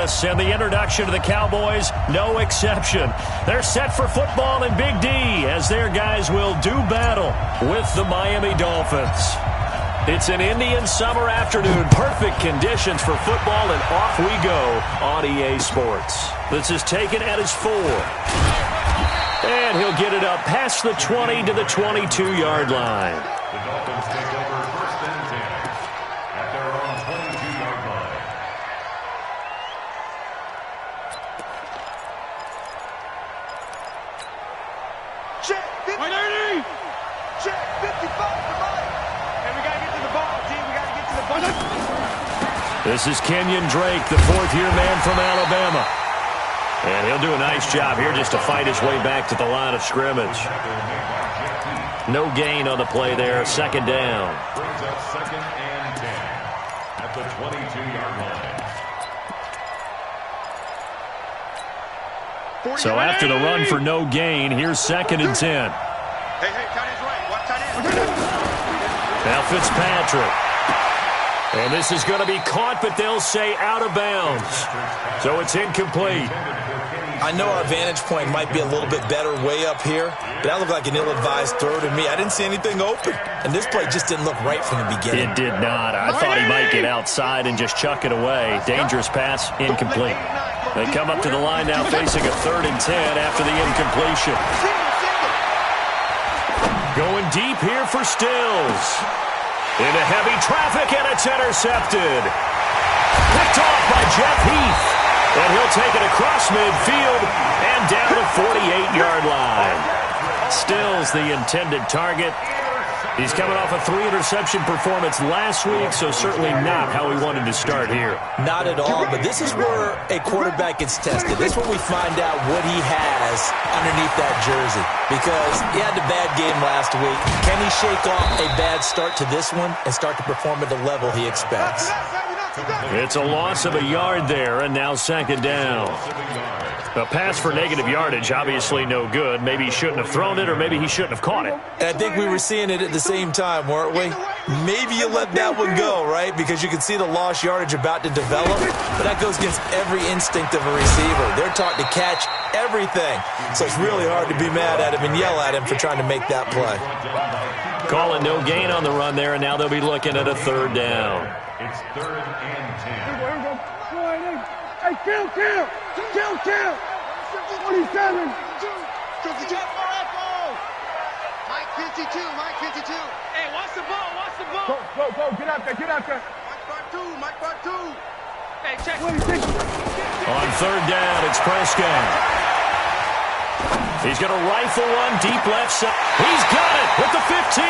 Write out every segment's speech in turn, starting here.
Dallas, and the introduction to the Cowboys, no exception. They're set for football in Big D as their guys will do battle with the Miami Dolphins. It's an Indian summer afternoon. Perfect conditions for football, and off we go on EA Sports. This is taken at his 4. And he'll get it up past the 20 to the 22-yard line. The Dolphins take over 1st and 10 at their own 22-yard line. Check 50. Check 55 for Mike. And we got to get to the ball, team. We got to get to the ball. This is Kenyon Drake, the 4th-year man from Alabama. And he'll do a nice job here just to fight his way back to the line of scrimmage. No gain on the play there. 2nd down. Brings up 2nd and 10 at the 22-yard line. So after the run for no gain, here's 2nd and 10. Hey, tight end's right. Watch tight end. Now Fitzpatrick. And this is going to be caught, but they'll say out of bounds. So it's incomplete. I know our vantage point might be a little bit better way up here, but that looked like an ill-advised throw to me. I didn't see anything open, and this play just didn't look right from the beginning. It did not. I thought he might get outside and just chuck it away. Dangerous pass, incomplete. They come up to the line now facing a 3rd and 10 after the incompletion. Going deep here for Stills. Into heavy traffic, and it's intercepted. Picked off by Jeff Heath. And he'll take it across midfield and down the 48-yard line. Stills the intended target. He's coming off a 3-interception performance last week, so certainly not how he wanted to start here. Not at all, but this is where a quarterback gets tested. This is where we find out what he has underneath that jersey. Because he had a bad game last week. Can he shake off a bad start to this one and start to perform at the level he expects? It's a loss of a yard there, and now 2nd down. A pass for negative yardage, obviously no good. Maybe he shouldn't have thrown it, or maybe he shouldn't have caught it. And I think we were seeing it at the same time, weren't we? Maybe you let that one go, right? Because you can see the lost yardage about to develop. But that goes against every instinct of a receiver. They're taught to catch everything. So it's really hard to be mad at him and yell at him for trying to make that play. Call it no gain on the run there, and now they'll be looking at a 3rd down. It's 3rd and 10. Hey, kill! 27. Mike 52. Hey, watch the ball. Go, get out there. Mike part two. Hey, check. On 3rd down, it's Prescott. He's going to rifle one deep left side. He's got it with the 15.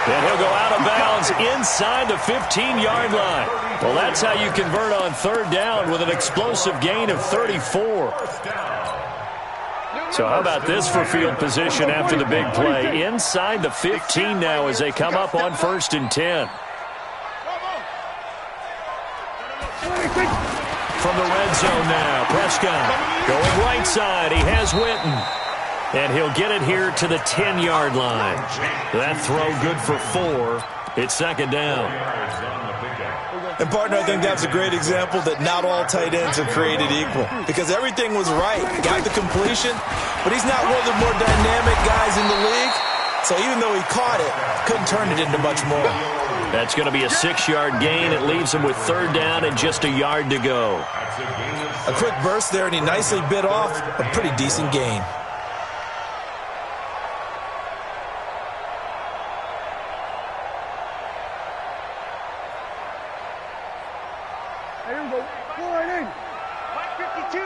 And he'll go out of bounds inside the 15-yard line. Well, that's how you convert on 3rd down with an explosive gain of 34. So how about this for field position after the big play? Inside the 15 now as they come up on 1st and 10. From the red zone now, Prescott going right side. He has Witten. And he'll get it here to the 10-yard line. That throw good for 4. It's 2nd down. And, partner, I think that's a great example that not all tight ends are created equal. Because everything was right. Got the completion, but he's not one of the more dynamic guys in the league. So even though he caught it, couldn't turn it into much more. That's going to be a 6-yard gain. It leaves him with 3rd down and just a yard to go. A quick burst there, and he nicely bit off a pretty decent gain. Mike 52.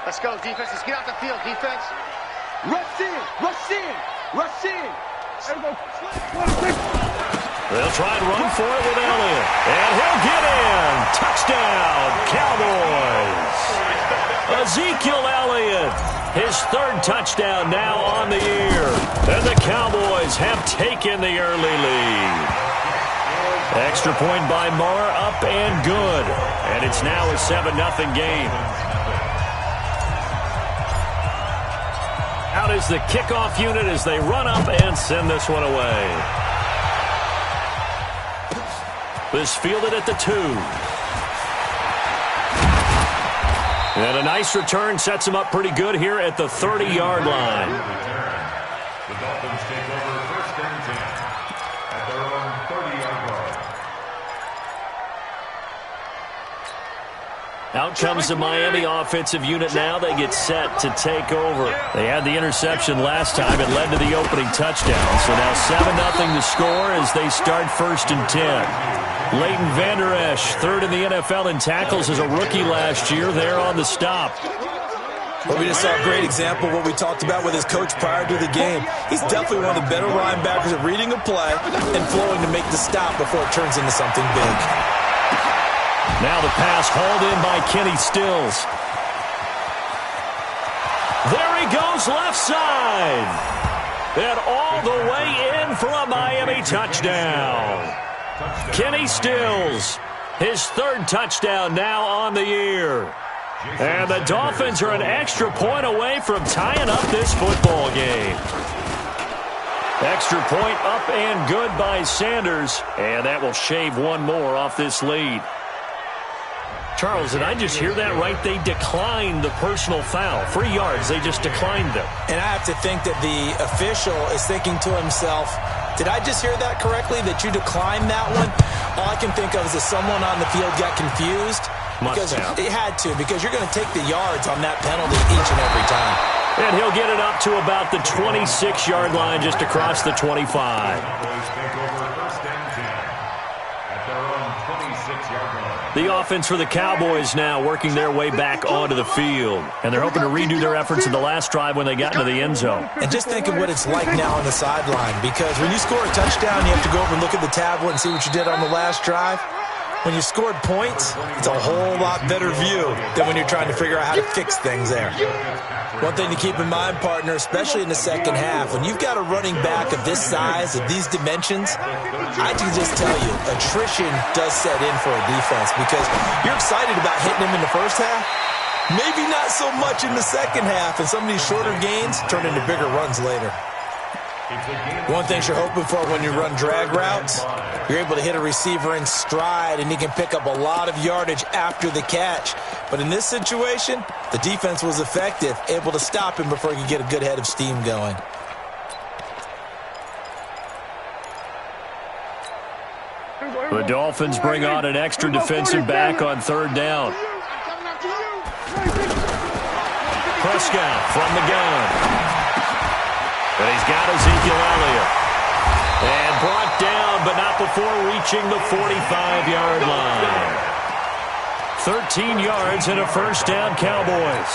Let's go, defense. Let's get out the field, defense. Rush in. They'll try and run for it with Elliott. And he'll get in. Touchdown, Cowboys. Ezekiel Elliott, his 3rd touchdown now on the year. And the Cowboys have taken the early lead. Extra point by Moore, up and good. And it's now a 7-0 game. Out is the kickoff unit as they run up and send this one away. This fielded at the 2. And a nice return sets him up pretty good here at the 30-yard line. The Dolphins take over first and 10 at their own 30-yard line. Out comes the Miami offensive unit now. They get set to take over. They had the interception last time. It led to the opening touchdown. So now 7-0 to score as they start first and 10. Leighton Vander Esch, third in the NFL in tackles as a rookie last year. There on the stop. Well, we just saw a great example of what we talked about with his coach prior to the game. He's definitely one of the better linebackers at reading a play and flowing to make the stop before it turns into something big. Now the pass hauled in by Kenny Stills. There he goes left side. And all the way in for a Miami touchdown. Kenny Stills, his third touchdown now on the year. And the Dolphins are an extra point away from tying up this football game. Extra point up and good by Sanders. And that will shave one more off this lead. Charles, did I just hear that right? They declined the personal foul. 3 yards, they just declined them. And I have to think that the official is thinking to himself, did I just hear that correctly, that you declined that one? All I can think of is that someone on the field got confused. Because it had to, because you're going to take the yards on that penalty each and every time. And he'll get it up to about the 26-yard line just across the 25. The offense for the Cowboys now working their way back onto the field. And they're hoping to redo their efforts in the last drive when they got into the end zone. And just think of what it's like now on the sideline. Because when you score a touchdown, you have to go over and look at the tablet and see what you did on the last drive. When you scored points, it's a whole lot better view than when you're trying to figure out how to fix things there. One thing to keep in mind, partner, especially in the second half, when you've got a running back of this size, of these dimensions, I can just tell you, attrition does set in for a defense because you're excited about hitting him in the first half. Maybe not so much in the second half, and some of these shorter gains turn into bigger runs later. One thing you're hoping for when you run drag routes, you're able to hit a receiver in stride and he can pick up a lot of yardage after the catch. But in this situation, the defense was effective, able to stop him before he could get a good head of steam going. The Dolphins bring on an extra defensive back on third down. Prescott from the gun. And he's got Ezekiel Elliott. And brought down, but not before reaching the 45-yard line. 13 yards and a first down, Cowboys.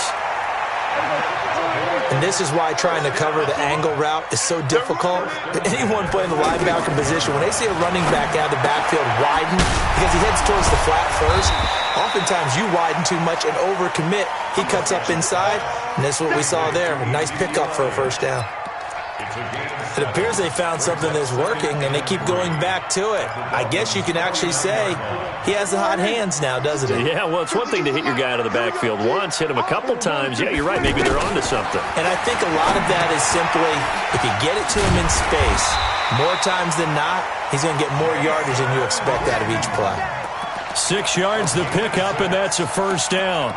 And this is why trying to cover the angle route is so difficult. Anyone playing the linebacker position, when they see a running back out of the backfield widen, because he heads towards the flat first, oftentimes you widen too much and overcommit. He cuts up inside, and that's what we saw there. A nice pickup for a first down. It appears they found something that's working, and they keep going back to it. I guess you can actually say he has the hot hands now, doesn't he? Yeah, well, it's one thing to hit your guy out of the backfield once, hit him a couple times. Yeah, you're right. Maybe they're onto something. And I think a lot of that is simply if you get it to him in space, more times than not, he's going to get more yardage than you expect out of each play. 6 yards the pickup, and that's a first down.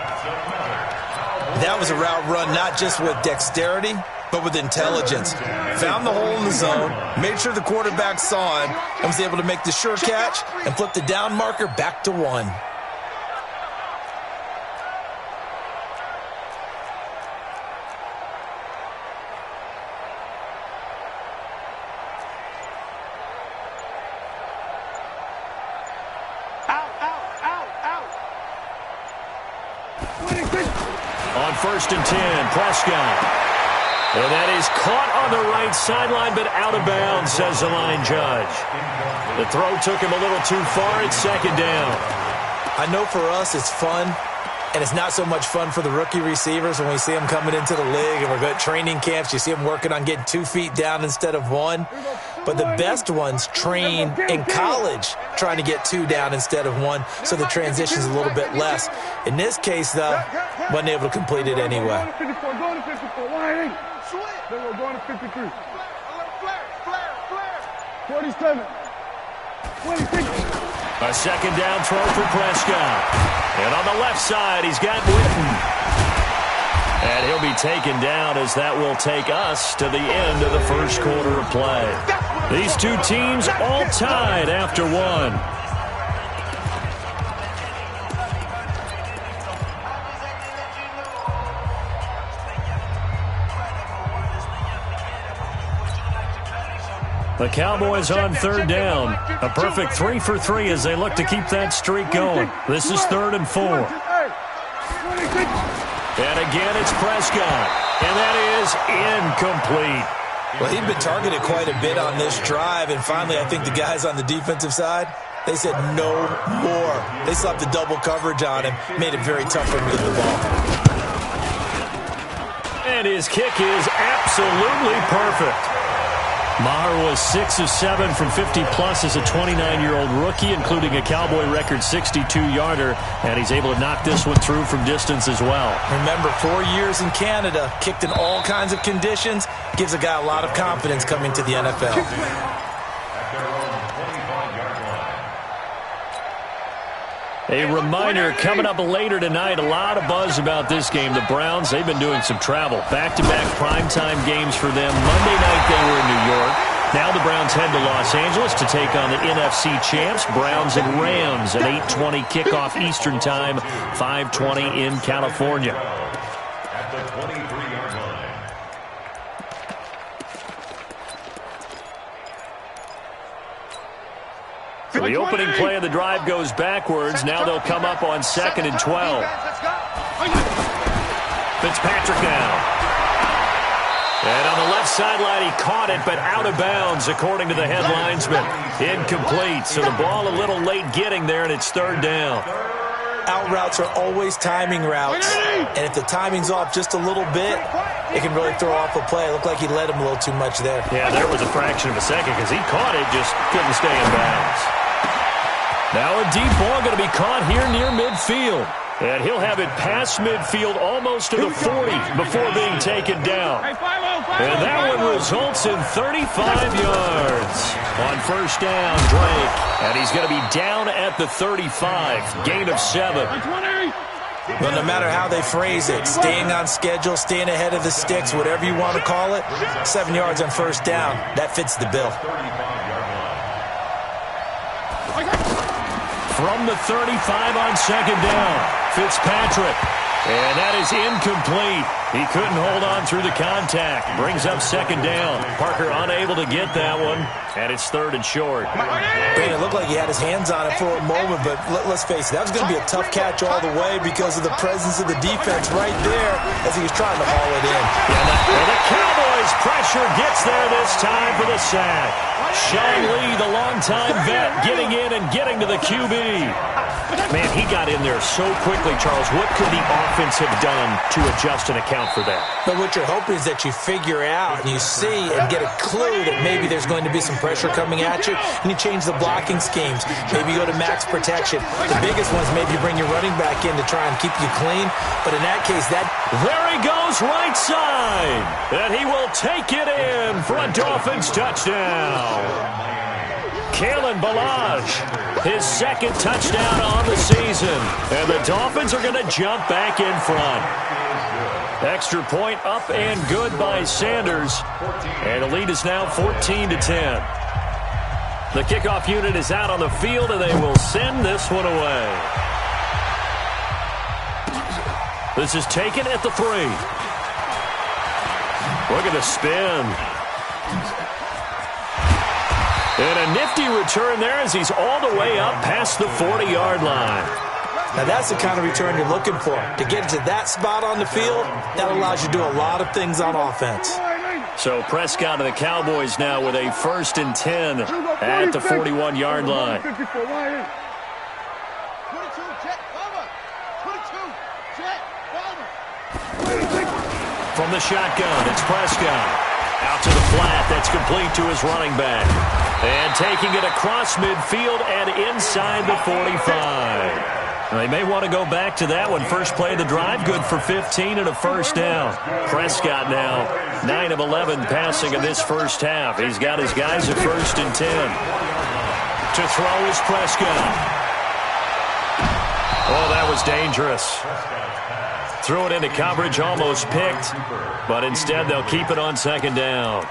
That was a route run not just with dexterity, but with intelligence. Found the hole in the zone, made sure the quarterback saw him, and was able to make the sure catch and flip the down marker back to 1. On first and 10, Prescott. And that is caught on the right sideline, but out of bounds, says the line judge. The throw took him a little too far. It's second down. I know for us it's fun, and it's not so much fun for the rookie receivers when we see them coming into the league and we're going to training camps. You see them working on getting 2 feet down instead of 1. But the best ones train in college trying to get 2 down instead of 1, so the transition's a little bit less. In this case, though, wasn't able to complete it anyway. Then we're going to 53. 47. 26. A second down throw for Prescott. And on the left side, he's got Witten. And he'll be taken down as that will take us to the end of the first quarter of play. These two teams all tied after one. The Cowboys on third down. A perfect 3 for 3 as they look to keep that streak going. This is 3rd and 4. And again, it's Prescott. And that is incomplete. Well, he'd been targeted quite a bit on this drive, and finally I think the guys on the defensive side, they said no more. They slapped the double coverage on him, made it very tough for him to get the ball. And his kick is absolutely perfect. Maher was 6 of 7 from 50-plus as a 29-year-old rookie, including a Cowboy record 62-yarder, and he's able to knock this one through from distance as well. Remember, 4 years in Canada, kicked in all kinds of conditions, gives a guy a lot of confidence coming to the NFL. A reminder, coming up later tonight, a lot of buzz about this game. The Browns, they've been doing some travel. Back-to-back primetime games for them. Monday night they were in New York. Now the Browns head to Los Angeles to take on the NFC champs, Browns and Rams, an 8:20 kickoff Eastern time, 5:20 in California. At the 23-yard line. The opening play of the drive goes backwards. Now they'll come up on 2nd and 12. Fitzpatrick now. And on the left sideline, he caught it, but out of bounds, according to the head linesman. Incomplete. So the ball a little late getting there, and it's 3rd down. Out routes are always timing routes, and if the timing's off just a little bit, it can really throw off a play. It looked like he led him a little too much there. Yeah, there was a fraction of a second because he caught it, just couldn't stay in bounds. Now a deep ball going to be caught here near midfield. And he'll have it past midfield almost to the 40 before being taken down. And that one results in 35 yards. On first down, Drake. And he's going to be down at the 35. Gain of 7. But no matter how they phrase it, staying on schedule, staying ahead of the sticks, whatever you want to call it, 7 yards on first down, that fits the bill. From the 35 on 2nd down, Fitzpatrick. And that is incomplete. He couldn't hold on through the contact. Brings up 2nd down. Parker unable to get that one. And it's 3rd and short. It looked like he had his hands on it for a moment, but let's face it, that was going to be a tough catch all the way because of the presence of the defense right there as he was trying to haul it in. Yeah, the Cowboys pressure gets there this time for the sack. Sean Lee, the longtime vet, getting in and getting to the QB. Man, he got in there so quickly, Charles. What could the offense have done to adjust and account for that? But what you're hoping is that you figure out and you see and get a clue that maybe there's going to be some pressure coming at you, and you change the blocking schemes. Maybe you go to max protection. The biggest one is maybe you bring your running back in to try and keep you clean. But in that case, that... There he goes right side. And he will take it in for a Dolphins touchdown. Kalen Ballage, his 2nd touchdown on the season. And the Dolphins are going to jump back in front. Extra point up and good by Sanders. And the lead is now 14-10. The kickoff unit is out on the field, and they will send this one away. This is taken at the 3. Look at the spin. And a nifty return there as he's all the way up past the 40-yard line. Now that's the kind of return you're looking for. To get to that spot on the field, that allows you to do a lot of things on offense. So Prescott and the Cowboys now with a 1st and 10 at the 41-yard line. From the shotgun, it's Prescott. Out to the flat, that's complete to his running back. And taking it across midfield and inside the 45. They may want to go back to that one. First play of the drive, good for 15 and a first down. Prescott now 9 of 11 passing in this first half. He's got his guys at 1st and 10. To throw is Prescott. Oh, that was dangerous. Threw it into coverage, almost picked, but instead they'll keep it on second down.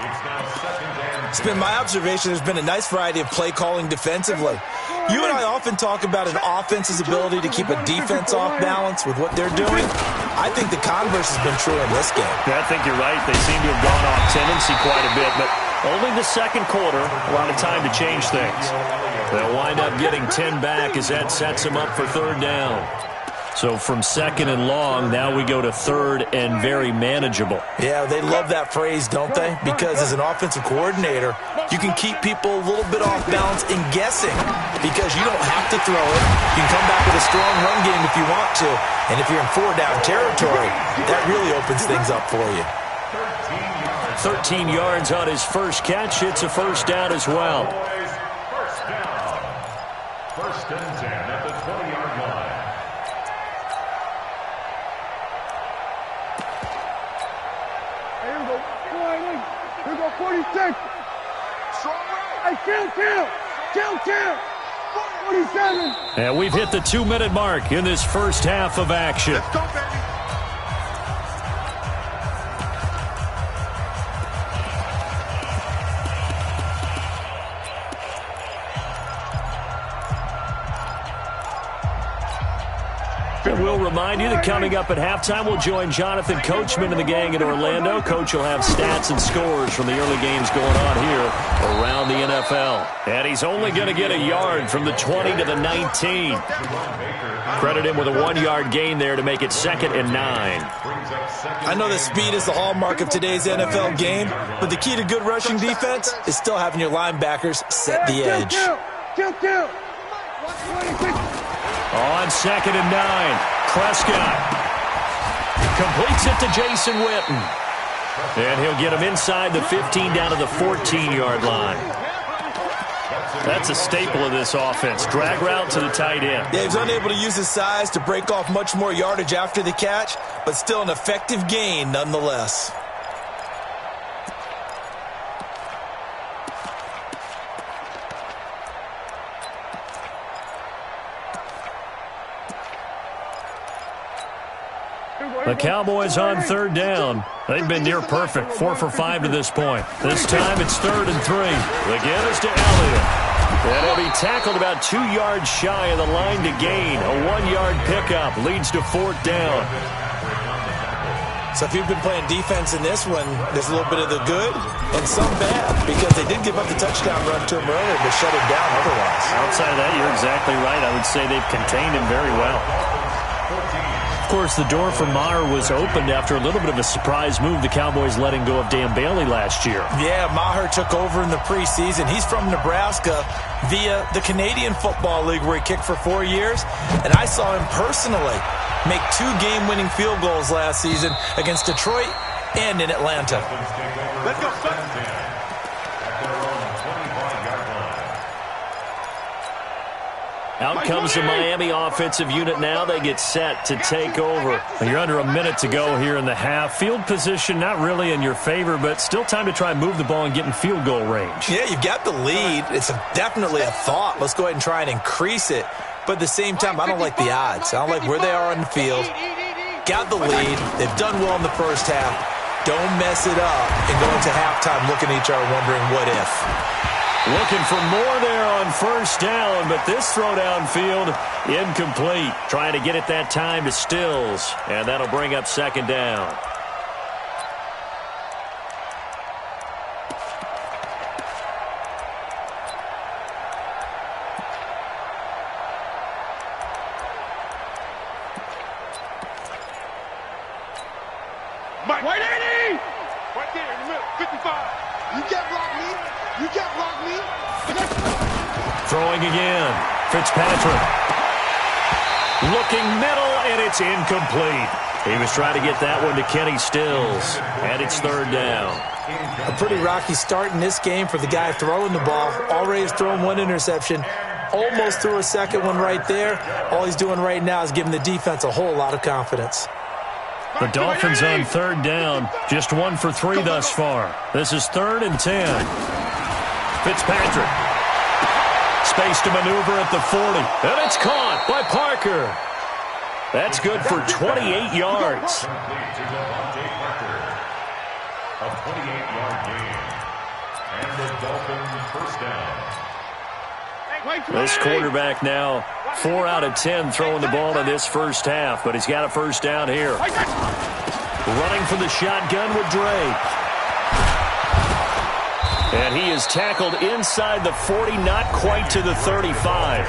It's been my observation there's been a nice variety of play calling defensively. You and I often talk about an offense's ability to keep a defense off balance with what they're doing. I think the converse has been true in this game. Yeah, I think you're right. They seem to have gone off tendency quite a bit, but only the second quarter, a lot of time to change things. They'll wind up getting 10 back as that sets them up for third down. So from second and long, now we go to third and very manageable. Yeah, they love that phrase, don't they? Because as an offensive coordinator, you can keep people a little bit off balance and guessing because you don't have to throw it. You can come back with a strong run game if you want to. And if you're in four-down territory, that really opens things up for you. 13 yards on his first catch. It's a first down as well. First down. First and 10 at the 20-yard line. Here we go. Here we go, 46. Hey, kill. 47. And we've hit the 2-minute mark in this first half of action. Let's go, baby. We'll remind you that coming up at halftime, we'll join Jonathan Coachman and the gang in Orlando. Coach will have stats and scores from the early games going on here around the NFL. And he's only going to get a yard from the 20 to the 19. Credit him with a 1-yard gain there to make it 2nd and 9. I know that speed is the hallmark of today's NFL game, but the key to good rushing defense is still having your linebackers set the edge. Kill. On 2nd and 9, Prescott completes it to Jason Witten. And he'll get him inside the 15 down to the 14-yard line. That's a staple of this offense. Drag route to the tight end. Yeah, he was unable to use his size to break off much more yardage after the catch, but still an effective gain nonetheless. The Cowboys on third down. They've been near perfect, 4 for 5 to this point. This time it's 3rd and 3. Again, it's to Elliott. And he'll be tackled about 2 yards shy of the line to gain. A 1-yard pickup leads to 4th down. So if you've been playing defense in this one, there's a little bit of the good and some bad because they did give up the touchdown run to him earlier but shut him down otherwise. Outside of that, you're exactly right. I would say they've contained him very well. Of course, the door for Maher was opened after a little bit of a surprise move. The Cowboys letting go of Dan Bailey last year. Yeah, Maher took over in the preseason. He's from Nebraska via the Canadian Football League where he kicked for 4 years. And I saw him personally make 2 game-winning field goals last season against Detroit and in Atlanta. Let's go, son. Out comes the Miami offensive unit now. They get set to take over. You're under a minute to go here in the half. Field position not really in your favor, but still time to try and move the ball and get in field goal range. Yeah, you've got the lead. It's definitely a thought. Let's go ahead and try and increase it. But at the same time, I don't like the odds. I don't like where they are on the field. Got the lead. They've done well in the first half. Don't mess it up and go into halftime looking at each other wondering what if. Looking for more there on first down, but this throw downfield incomplete. Trying to get it that time to Stills, and that'll bring up 2nd down. Mike, 180! Right there in the middle, 55. You can't block me. You can't block me. Throwing again. Fitzpatrick. Looking middle, and it's incomplete. He was trying to get that one to Kenny Stills, and it's 3rd down. A pretty rocky start in this game for the guy throwing the ball. Already has thrown 1 interception. Almost threw a second one right there. All he's doing right now is giving the defense a whole lot of confidence. The Dolphins on 3rd down. Just 1 for 3 thus far. This is 3rd and 10. Fitzpatrick space to maneuver at the 40. And it's caught by Parker. That's good for 28 yards. A 28-yard gain. And the Dolphins first down. This quarterback now 4 out of 10 throwing the ball in this first half, but he's got a first down here. Running from the shotgun with Drake. And he is tackled inside the 40, not quite to the 35.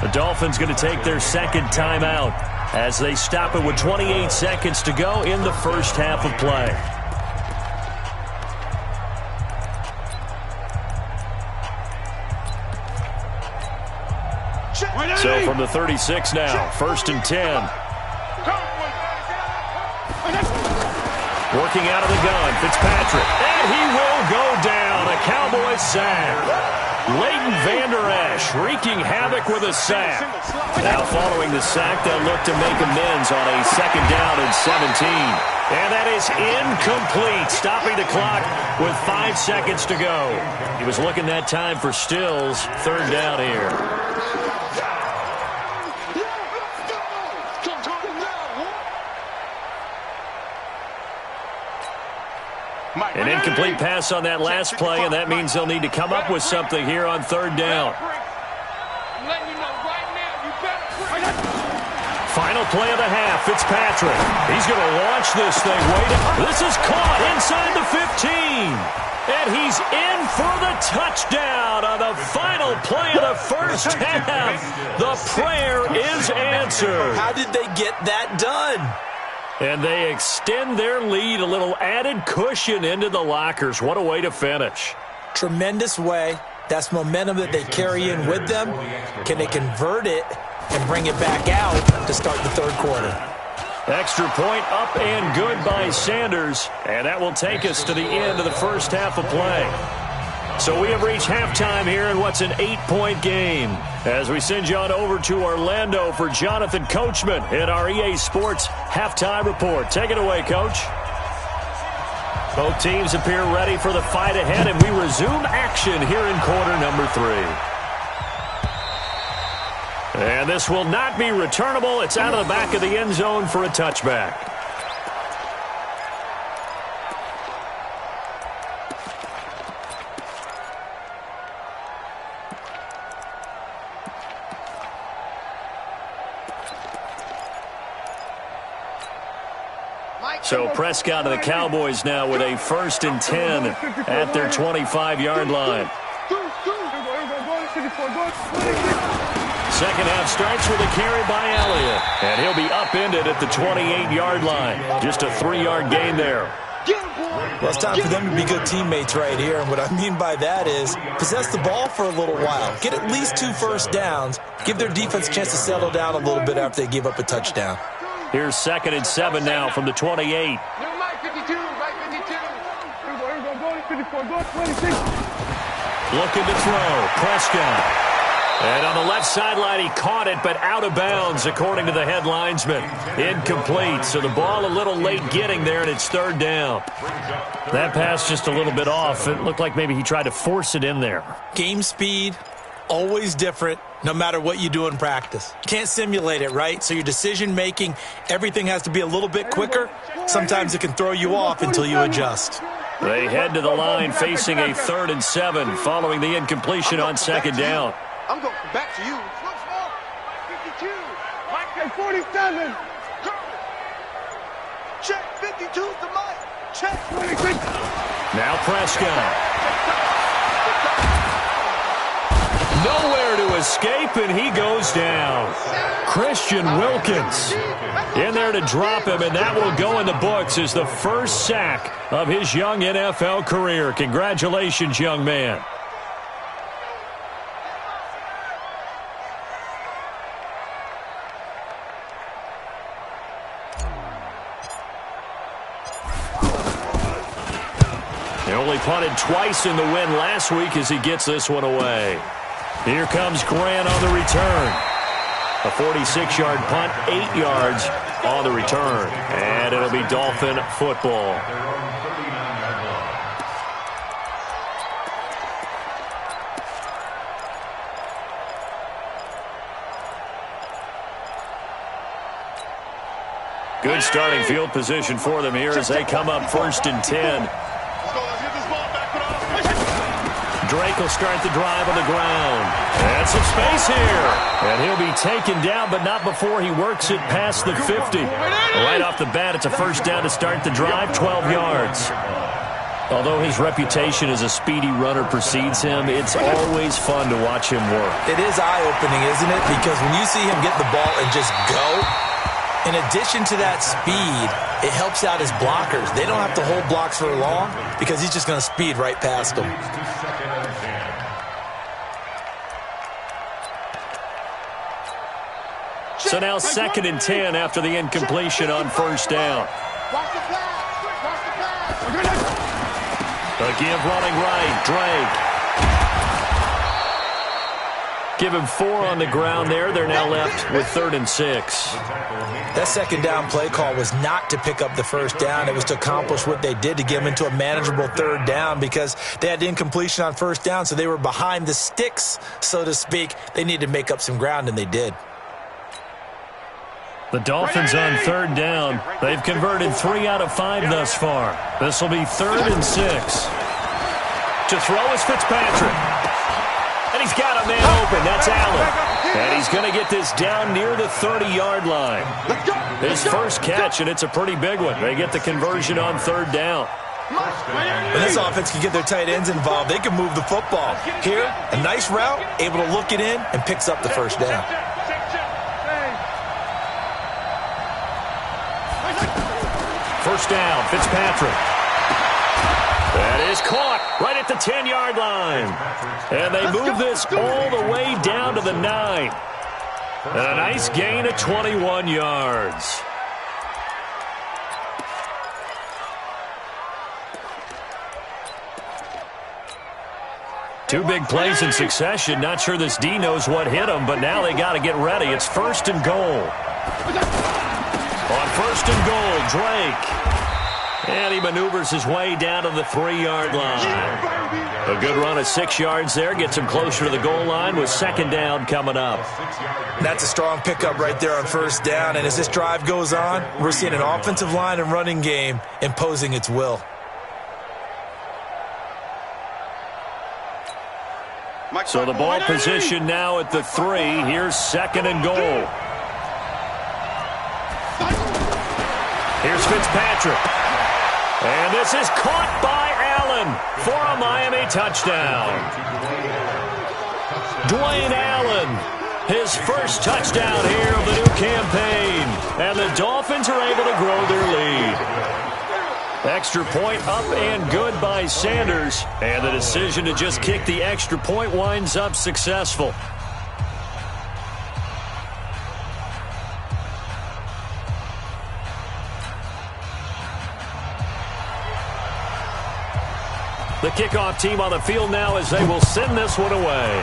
The Dolphins going to take their second timeout as they stop it with 28 seconds to go in the first half of play. So from the 36 now, 1st and 10. Working out of the gun, Fitzpatrick. And he will go down. A Cowboys sack. Leighton Vander Esch wreaking havoc with a sack. Now following the sack, they'll look to make amends on a 2nd down and 17. And that is incomplete. Stopping the clock with 5 seconds to go. He was looking that time for Stills. 3rd down here. An incomplete pass on that last play, and that means they'll need to come up with something here on 3rd down. Final play of the half, Fitzpatrick. He's going to launch this thing. This is caught inside the 15. And he's in for the touchdown on the final play of the first half. The prayer is answered. How did they get that done? And they extend their lead, a little added cushion into the lockers. What a way to finish. Tremendous way. That's momentum that they carry in with them. Can they convert it and bring it back out to start the 3rd quarter? Extra point up and good by Sanders. And that will take us to the end of the first half of play. So we have reached halftime here in what's an 8-point game. As we send you on over to Orlando for Jonathan Coachman in our EA Sports Halftime Report. Take it away, Coach. Both teams appear ready for the fight ahead, and we resume action here in quarter number 3. And this will not be returnable. It's out of the back of the end zone for a touchback. So Prescott and the Cowboys now with a 1st and 10 at their 25-yard line. Second half starts with a carry by Elliott. And he'll be upended at the 28-yard line. Just a 3-yard gain there. Well, it's time for them to be good teammates right here. And what I mean by that is possess the ball for a little while. Get at least 2 first downs. Give their defense a chance to settle down a little bit after they give up a touchdown. Here's 2nd and 7 now from the 28. Right 52. Looking to throw. Prescott. And on the left sideline, he caught it, but out of bounds, according to the head linesman. Incomplete. So the ball a little late getting there, and it's 3rd down. That pass just a little bit off. It looked like maybe he tried to force it in there. Game speed, always different, no matter what you do in practice. You can't simulate it, right? So your decision-making, everything has to be a little bit quicker. Sometimes it can throw you off until you adjust. They head to the line facing a 3rd and 7 following the incompletion on 2nd down. I'm going back to you. 52. Mike 47. Check 52 to Mike. Check 26. Now Prescott. Nowhere to escape, and he goes down. Christian Wilkins in there to drop him, and that will go in the books as the first sack of his young NFL career. Congratulations, young man. He only punted twice in the win last week as he gets this one away. Here comes Grant on the return. A 46-yard punt, 8 yards on the return. And it'll be Dolphin football. Good starting field position for them here as they come up 1st and 10. Drake will start the drive on the ground. And some space here. And he'll be taken down, but not before he works it past the 50. Right off the bat, it's a 1st down to start the drive, 12 yards. Although his reputation as a speedy runner precedes him, it's always fun to watch him work. It is eye-opening, isn't it? Because when you see him get the ball and just go, in addition to that speed, it helps out his blockers. They don't have to hold blocks for long because he's just going to speed right past them. So now 2nd and 10 after the incompletion on 1st down. A give running right, Drake. Give him 4 on the ground there. They're now left with 3rd and 6. That 2nd down play call was not to pick up the 1st down. It was to accomplish what they did to get him into a manageable 3rd down because they had incompletion on 1st down, so they were behind the sticks, so to speak. They needed to make up some ground, and they did. The Dolphins on 3rd down. They've converted 3 out of 5 thus far. This will be 3rd and 6. To throw is Fitzpatrick. And he's got a man open. That's Allen. And he's going to get this down near the 30-yard line. His first catch, and it's a pretty big one. They get the conversion on 3rd down. When this offense can get their tight ends involved, they can move the football. Here, a nice route, able to look it in, and picks up the 1st down. First down, Fitzpatrick. That is caught right at the 10-yard line. And they move this all the way down to the 9. And a nice gain of 21 yards. Two big plays in succession. Not sure this D knows what hit him, but now they got to get ready. It's 1st and goal. On 1st and goal, Drake. And he maneuvers his way down to the 3-yard line. A good run of 6 yards there. Gets him closer to the goal line with 2nd down coming up. That's a strong pickup right there on 1st down. And as this drive goes on, we're seeing an offensive line and running game imposing its will. So the ball position now at the 3. Here's 2nd and goal. Here's Fitzpatrick. And this is caught by Allen for a Miami touchdown. Dwayne Allen, his first touchdown here of the new campaign. And the Dolphins are able to grow their lead. Extra point up and good by Sanders. And the decision to just kick the extra point winds up successful. The kickoff team on the field now as they will send this one away.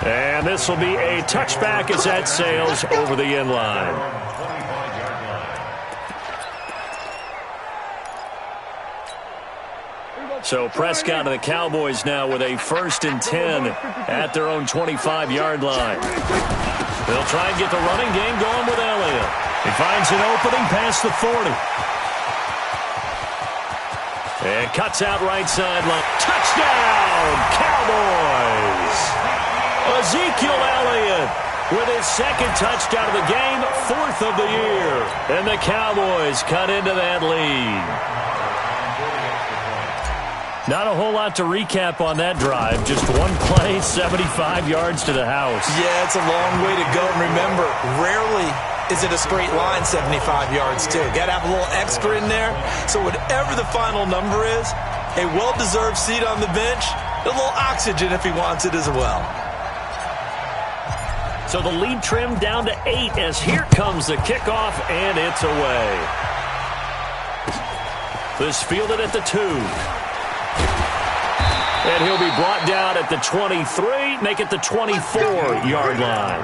And this will be a touchback as that sails over the end line. So Prescott and the Cowboys now with a 1st and 10 at their own 25-yard line. They'll try and get the running game going with Elliott. He finds an opening past the 40. And cuts out right sideline. Touchdown, Cowboys! Ezekiel Elliott with his 2nd touchdown of the game, 4th of the year. And the Cowboys cut into that lead. Not a whole lot to recap on that drive. Just one play, 75 yards to the house. Yeah, it's a long way to go. And remember, rarely is it a straight line 75 yards, too. Got to have a little extra in there. So whatever the final number is, a well-deserved seat on the bench, a little oxygen if he wants it as well. So the lead trimmed down to 8 as here comes the kickoff, and it's away. This fielded at the 2. And he'll be brought down at the 23, make it the 24-yard line.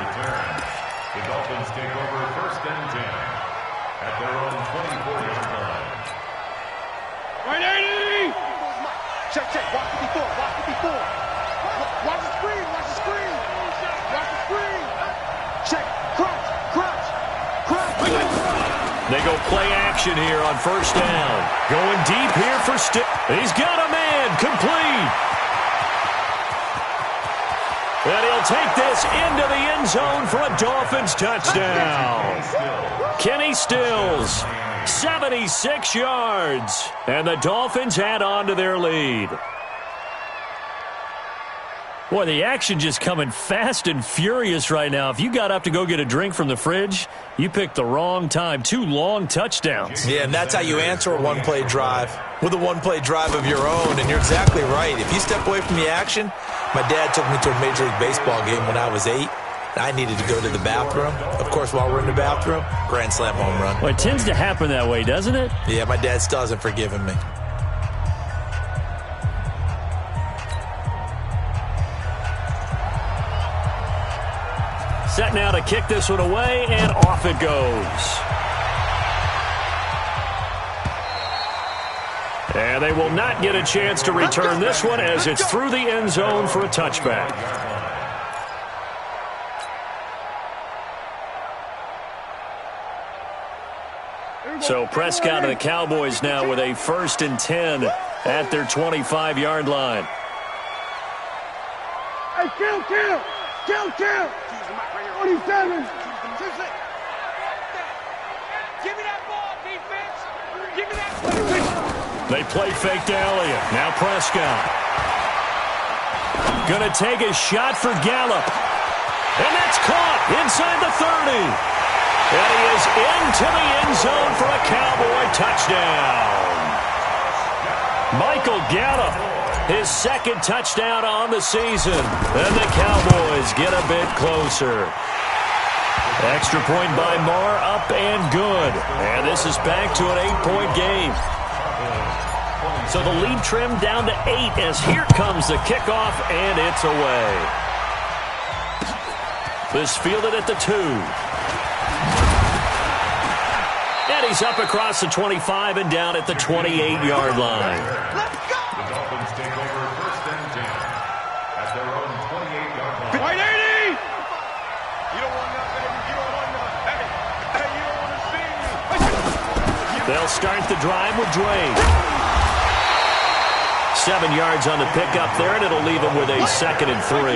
The Dolphins take over 1st and 10 at their own 24-yard line. 180! Check, check. Watch it before. Watch it before. Watch the screen. Watch the screen. Watch the screen. Check. They go play action here on first down. Going deep here for He's got a man. Complete. And he'll take this into the end zone for a Dolphins touchdown. Kenny Stills, 76 yards. And the Dolphins add on to their lead. Boy, the action just coming fast and furious right now. If you got up to go get a drink from the fridge, you picked the wrong time. 2 long touchdowns. Yeah, and that's how you answer a one-play drive, with a one-play drive of your own. And you're exactly right. If you step away from the action, my dad took me to a Major League Baseball game when I was 8. I needed to go to the bathroom. Of course, while we're in the bathroom, grand slam home run. Well, it tends to happen that way, doesn't it? Yeah, my dad still hasn't forgiven me. Set now to kick this one away, and off it goes. And they will not get a chance to return this one as it's through the end zone for a touchback. So Prescott and the Cowboys now with a 1st and 10 at their 25-yard line. Hey, kill! 27. Give me that ball, defense. Give me that. They play fake to Elliott. Now Prescott. Going to take a shot for Gallup. And that's caught inside the 30. And he is into the end zone for a Cowboy touchdown. Michael Gallup, his 2nd touchdown on the season. And the Cowboys get a bit closer. Extra point by Marr, up and good. And this is back to an 8-point game. So the lead trimmed down to 8 as here comes the kickoff, and it's away. This fielded at the 2. And he's up across the 25 and down at the 28-yard line. Let's go. The Dolphins take over 1st and 10 at their own 28-yard line. White 80! You don't want none, baby. You don't want none. Hey, you don't want to see me. They'll start the drive with Dre. 7 yards on the pickup there, and it'll leave him with a 2nd and 3.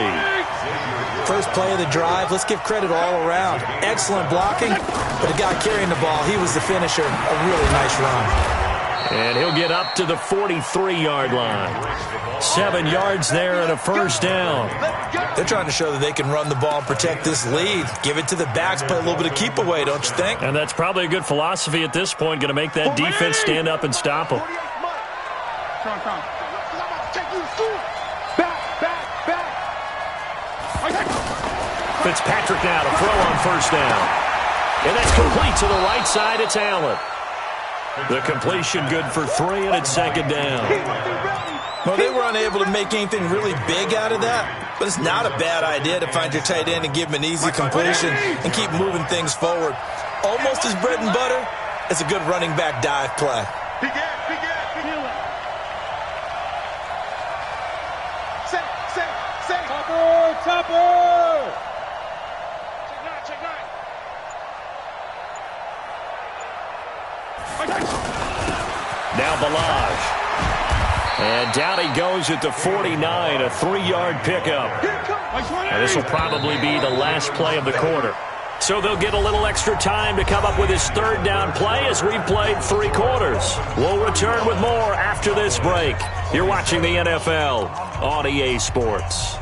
First play of the drive, let's give credit all around. Excellent blocking, but the guy carrying the ball, he was the finisher. A really nice run. And he'll get up to the 43-yard line. 7 yards there and a 1st down. They're trying to show that they can run the ball and protect this lead. Give it to the backs, play a little bit of keep away, don't you think? And that's probably a good philosophy at this point, going to make that defense stand up and stop them. Come. Fitzpatrick now to throw on 1st down. And that's complete to the right side. It's Allen. The completion good for 3, and it's 2nd down. Well, they were unable to make anything really big out of that, but it's not a bad idea to find your tight end and give him an easy completion and keep moving things forward. Almost as bread and butter, it's a good running back dive play. Topper! Now Balaj. And down he goes at the 49, a 3-yard pickup. And this will probably be the last play of the quarter. So they'll get a little extra time to come up with his 3rd down play as we've played 3 quarters. We'll return with more after this break. You're watching the NFL on EA Sports.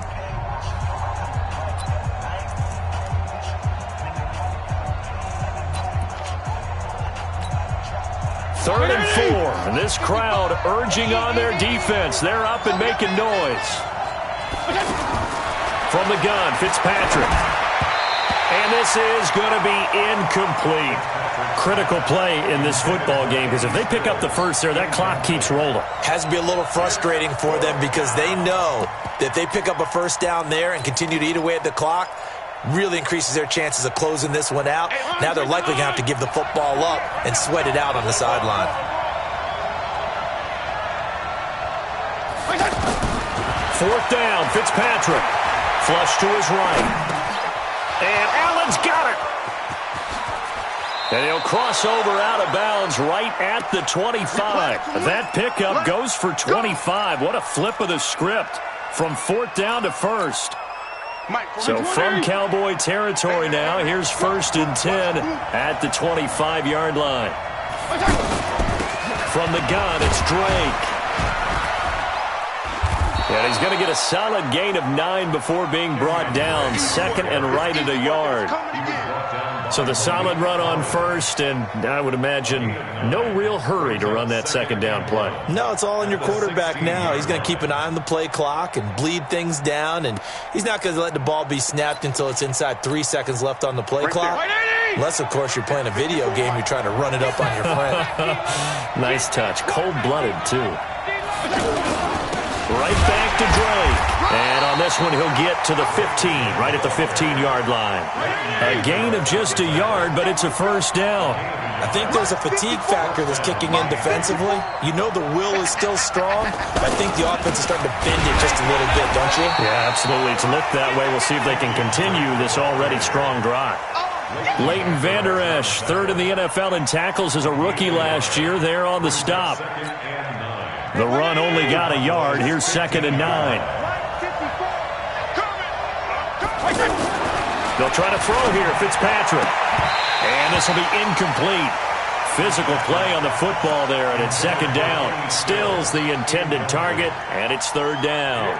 Third and 4, and this crowd urging on their defense. They're up and making noise. From the gun, Fitzpatrick. And this is going to be incomplete. Critical play in this football game, because if they pick up the 1st there, that clock keeps rolling. Has to be a little frustrating for them because they know that if they pick up a 1st down there and continue to eat away at the clock, really increases their chances of closing this one out. Now they're likely going to have to give the football up and sweat it out on the sideline. 4th down, Fitzpatrick. Flush to his right. And Allen's got it. And he'll cross over out of bounds right at the 25. That pickup goes for 25. What a flip of the script from 4th down to 1st. So from Cowboy territory now, here's 1st and 10 at the 25-yard line. From the gun, it's Drake. And he's going to get a solid gain of 9 before being brought down. 2nd and right at a yard. So the solid run on 1st, and I would imagine no real hurry to run that 2nd down play. No, it's all in your quarterback now. He's going to keep an eye on the play clock and bleed things down, and he's not going to let the ball be snapped until it's inside 3 seconds left on the play clock. Unless, of course, you're playing a video game, you're trying to run it up on your friend. Nice touch. Cold-blooded, too. Right back to Drake. And on this one, he'll get to the 15, right at the 15-yard line. A gain of just a yard, but it's a 1st down. I think there's a fatigue factor that's kicking in defensively. You know the will is still strong. I think the offense is starting to bend it just a little bit, don't you? Yeah, absolutely. It's looked that way. We'll see if they can continue this already strong drive. Leighton Vander Esch, 3rd in the NFL in tackles as a rookie last year. There on the stop. The run only got a yard. Here's 2nd and 9. They'll try to throw here, Fitzpatrick. And this will be incomplete. Physical play on the football there, and it's 2nd down. Stills the intended target, and it's 3rd down.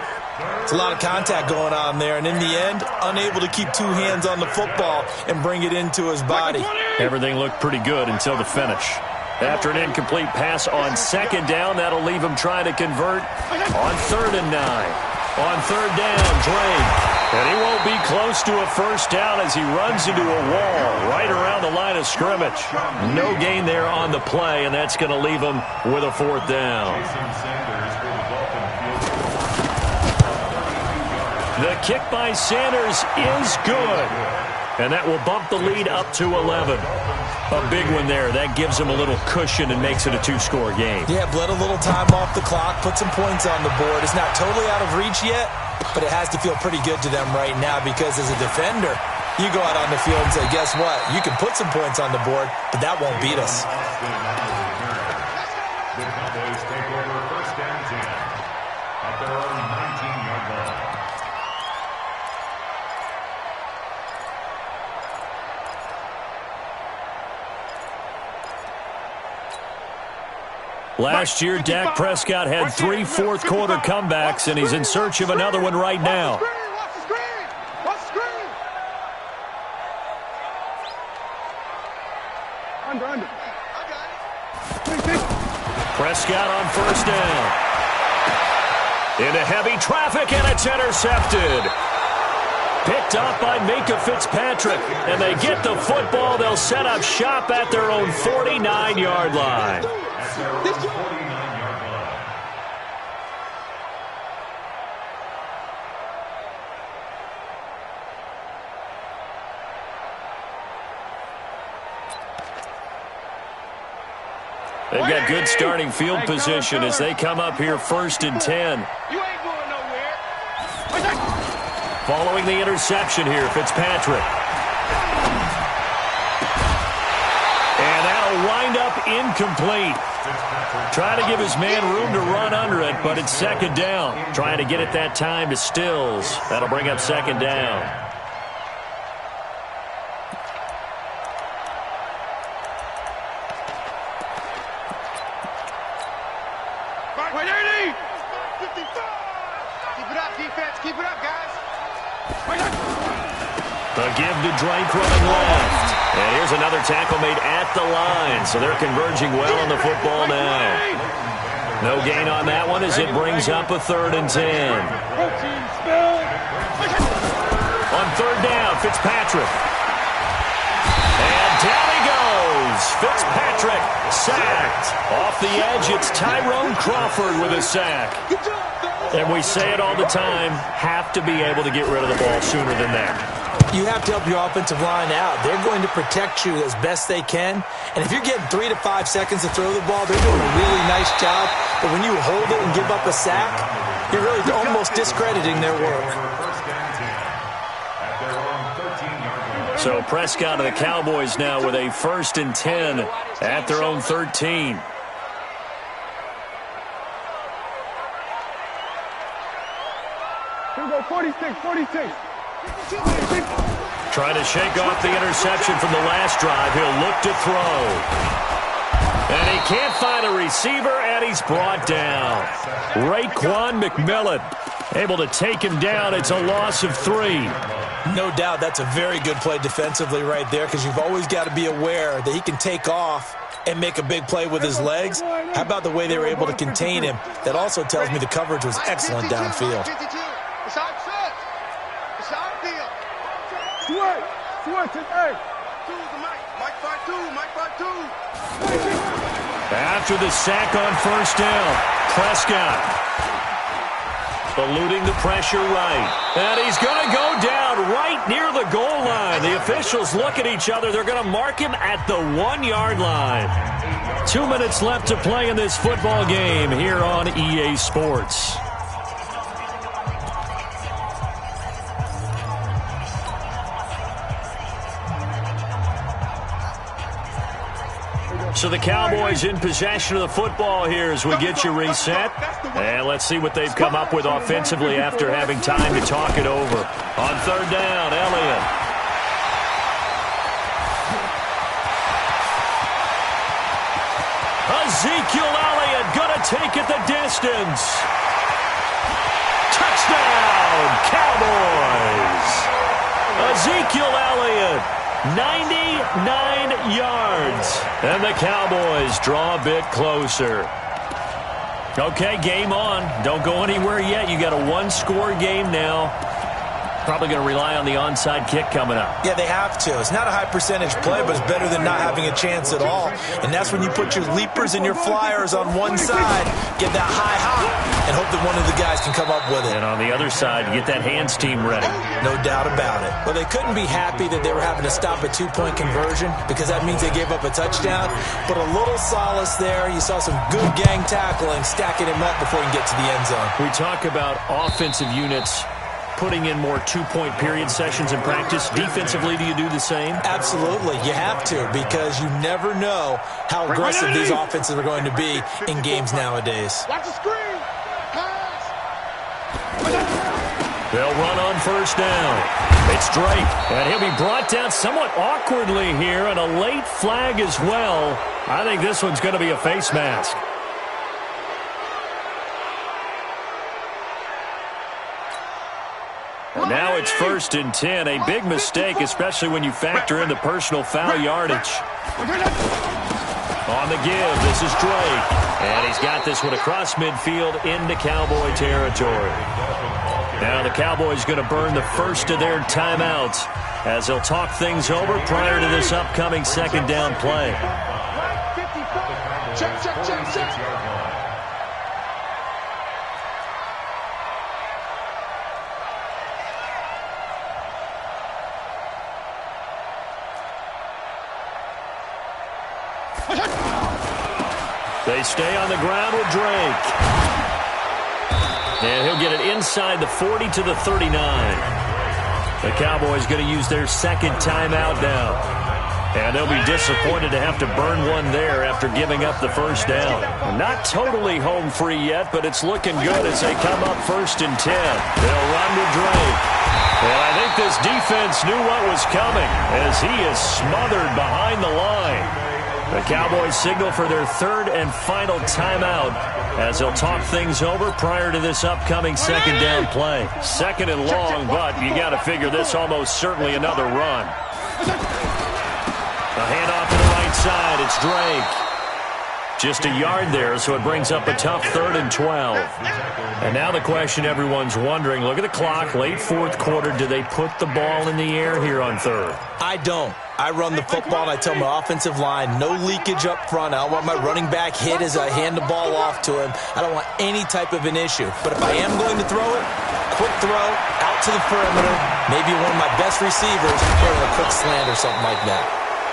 It's a lot of contact going on there, and in the end, unable to keep 2 hands on the football and bring it into his body. Everything looked pretty good until the finish. After an incomplete pass on 2nd down, that'll leave him trying to convert on 3rd and 9. On 3rd down, Drake. And he won't be close to a 1st down as he runs into a wall right around the line of scrimmage. No gain there on the play, and that's going to leave him with a 4th down. The kick by Sanders is good. And that will bump the lead up to 11. A big one there. That gives him a little cushion and makes it a 2-score game. Yeah, bled a little time off the clock, put some points on the board. It's not totally out of reach yet, but it has to feel pretty good to them right now because as a defender, you go out on the field and say, guess what? You can put some points on the board, but that won't beat us. The Cowboys take over 1st and 10 at their own 19-yard line. Last year, Dak Prescott had 3 fourth-quarter comebacks, and he's in search of another one right now. Watch the screen! Watch the screen! Under. Prescott on 1st down. Into heavy traffic, and it's intercepted. Picked up by Minka Fitzpatrick, and they get the football. They'll set up shop at their own 49-yard line. They've got good starting field position as they come up here 1st and 10. You ain't going nowhere. Following the interception here, Fitzpatrick. And that'll wind up incomplete. Trying to give his man room to run under it, but it's 2nd down. Trying to get it that time to Stills. That'll bring up 2nd down. Keep it up, defense. Keep it up, guys. The give to Drake running left. And here's another tackle made at the line. So they're converging well on the football now. No gain on that one as it brings up a 3rd and 10. On 3rd down, Fitzpatrick. And down he goes. Fitzpatrick sacked. Off the edge, it's Tyrone Crawford with a sack. And we say it all the time, have to be able to get rid of the ball sooner than that. You have to help your offensive line out. They're going to protect you as best they can. And if you're getting 3 to 5 seconds to throw the ball, they're doing a really nice job. But when you hold it and give up a sack, you're really almost discrediting their work. So Prescott and the Cowboys now with a 1st and 10 at their own 13. Here we go, 46, 46. Trying to shake off the interception from the last drive. He'll look to throw. And he can't find a receiver, and he's brought down. Raekwon McMillan able to take him down. It's a loss of 3. No doubt that's a very good play defensively right there, because you've always got to be aware that he can take off and make a big play with his legs. How about the way they were able to contain him? That also tells me the coverage was excellent downfield. Switch it, hey. After the sack on 1st down, Prescott eluding the pressure right. And he's going to go down right near the goal line. The officials look at each other. They're going to mark him at the 1-yard line. 2 minutes left to play in this football game here on EA Sports. So the Cowboys in possession of the football here as we get you reset. And let's see what they've come up with offensively after having time to talk it over. On 3rd down, Elliott. Ezekiel Elliott going to take it the distance. Touchdown, Cowboys. Ezekiel Elliott. 99 yards. And the Cowboys draw a bit closer. Okay, game on. Don't go anywhere yet. You got a 1-score game now. Probably going to rely on the onside kick coming up. Yeah, they have to. It's not a high percentage play, but it's better than not having a chance at all. And that's when you put your leapers and your flyers on one side, get that high hop, and hope that one of the guys can come up with it. And on the other side, get that hands team ready. No doubt about it. Well, they couldn't be happy that they were having to stop a 2-point conversion, because that means they gave up a touchdown. But a little solace there. You saw some good gang tackling, stacking him up before he can get to the end zone. We talk about offensive units putting in more 2-point period sessions in practice. Defensively, do you do the same? Absolutely. You have to, because you never know how aggressive these offenses are going to be in games nowadays. Watch the screen. Pass. They'll run on 1st down. It's Drake, and he'll be brought down somewhat awkwardly here, and a late flag as well. I think this one's going to be a face mask. And now it's 1st and 10. A big mistake, especially when you factor in the personal foul yardage. On the give, this is Drake. And he's got this one across midfield into Cowboy territory. Now the Cowboys going to burn the first of their timeouts as they'll talk things over prior to this upcoming 2nd down play. Check, check, check, check. They stay on the ground with Drake. And he'll get it inside the 40 to the 39. The Cowboys going to use their 2nd timeout now. And they'll be disappointed to have to burn one there after giving up the 1st down. Not totally home free yet, but it's looking good as they come up 1st and 10. They'll run with Drake. And I think this defense knew what was coming as he is smothered behind the line. The Cowboys signal for their 3rd and final timeout as they'll talk things over prior to this upcoming 2nd down play. 2nd and long, but you got to figure this almost certainly another run. A handoff to the right side. It's Drake. Just a yard there, so it brings up a tough 3rd and 12. And now the question everyone's wondering, look at the clock, late 4th quarter. Do they put the ball in the air here on 3rd? I don't. I run the football, and I tell my offensive line, no leakage up front. I don't want my running back hit as I hand the ball off to him. I don't want any type of an issue. But if I am going to throw it, quick throw, out to the perimeter, maybe one of my best receivers, or a quick slant or something like that.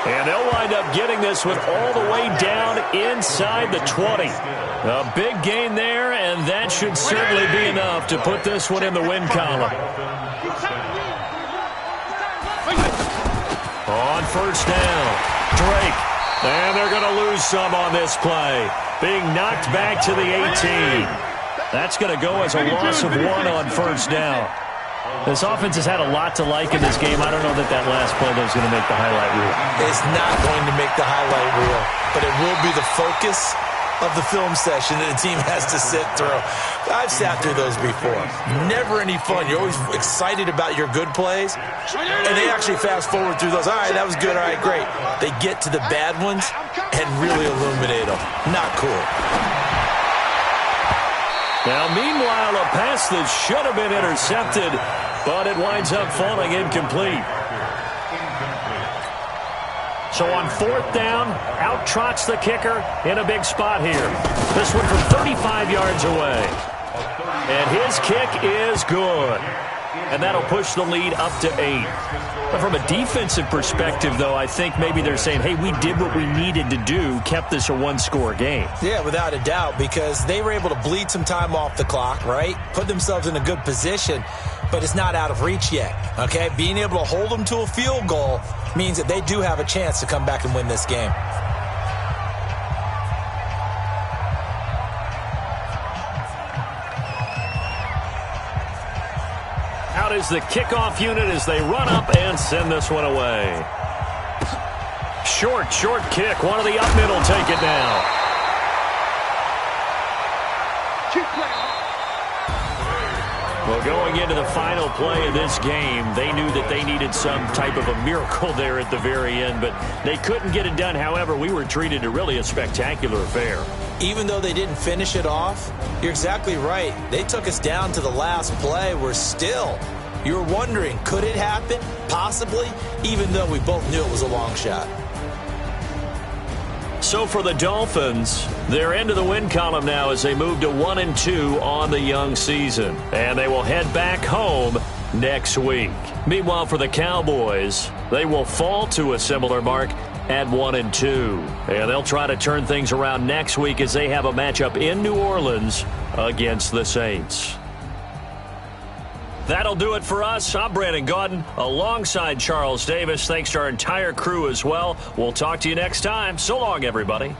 And they'll wind up getting this one all the way down inside the 20. A big gain there, and that should certainly be enough to put this one in the win column. On first down, Drake. And they're going to lose some on this play. Being knocked back to the 18. That's going to go as a loss of 1 on first down. This offense has had a lot to like in this game. I don't know that last play is going to make the highlight reel. It's not going to make the highlight reel, but it will be the focus of the film session that the team has to sit through. I've sat through those before. Never any fun. You're always excited about your good plays, and they actually fast forward through those. All right, that was good. All right, great. They get to the bad ones and really illuminate them. Not cool. Now, meanwhile, a pass that should have been intercepted, but it winds up falling incomplete. So on fourth down, out trots the kicker in a big spot here. This one from 35 yards away. And his kick is good. And that'll push the lead up to 8. But from a defensive perspective, though, I think maybe they're saying, hey, we did what we needed to do, kept this a one-score game. Yeah, without a doubt, because they were able to bleed some time off the clock, right? Put themselves in a good position, but it's not out of reach yet, okay? Being able to hold them to a field goal means that they do have a chance to come back and win this game. Out is the kickoff unit as they run up and send this one away. Short kick. One of the up middle take it down. Well, going into the final play of this game, they knew that they needed some type of a miracle there at the very end, but they couldn't get it done. However, we were treated to really a spectacular affair. Even though they didn't finish it off, you're exactly right. They took us down to the last play. You were wondering, could it happen? Possibly, even though we both knew it was a long shot. So for the Dolphins, they're into the win column now as they move to 1-2 on the young season. And they will head back home next week. Meanwhile, for the Cowboys, they will fall to a similar mark at 1-2. And they'll try to turn things around next week as they have a matchup in New Orleans against the Saints. That'll do it for us. I'm Brandon Gaudin alongside Charles Davis. Thanks to our entire crew as well. We'll talk to you next time. So long, everybody.